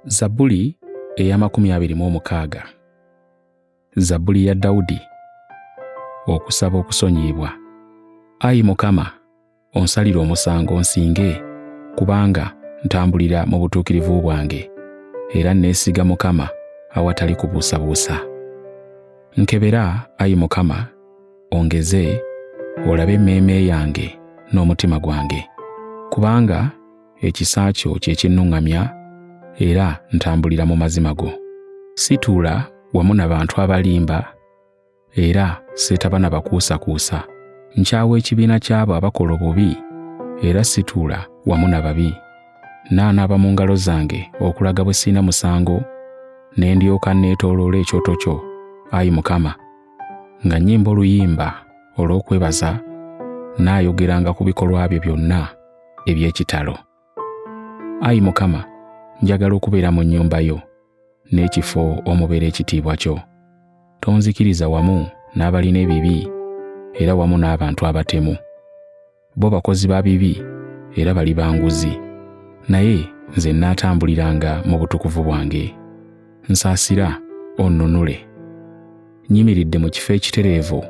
Zabbuli eya26. Zabbuli ya Dawudi. Okusaba okusonyiyibwa. Ayi Mukama, onsalire omusango nsinge, kubanga ntambulira mu butuukirivu bwange, era neesiga Mukama awatali kubuusabuusa. Nkebera, Ayi Mukama, ongeze, olabe emmeeme yange n'omutima gwange, kubanga ekisa kyo kye kinnuŋŋamya, era ntambulira mu mazima go. Situula wamu n'abantu abalimba, era seetaba na bakuusakuusa. Nkyawa ekibiina ky'abo abakola obubi, era situula wamu n'ababi. Naanaaba mu ngalo zange okulaga bwe sirina musango, ne ndyoka neetooloola ekyoto kyo, Ayi Mukama, nga nnyimba oluyimba olw'okwebaza, naayogeranga ku bikolwa byo byonna eby'ekitalo. Ayi Mukama, njagala okubeera mu nnyumba yo, n'ekifo omubeera ekitiibwa kyo. Tonzikiriza wamu n'abalina ebibi, era wamu n'abantu abatemu. Bo bakozi ba bibi, era bali banguzi, naye nze nnaatambuliranga mu butukuvu bwange. Nsaasira, onnunule. Nnyimiridde mu kifo ekitereevu,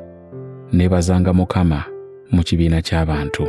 neebazanga Mukama mu kibiina ky'abantu.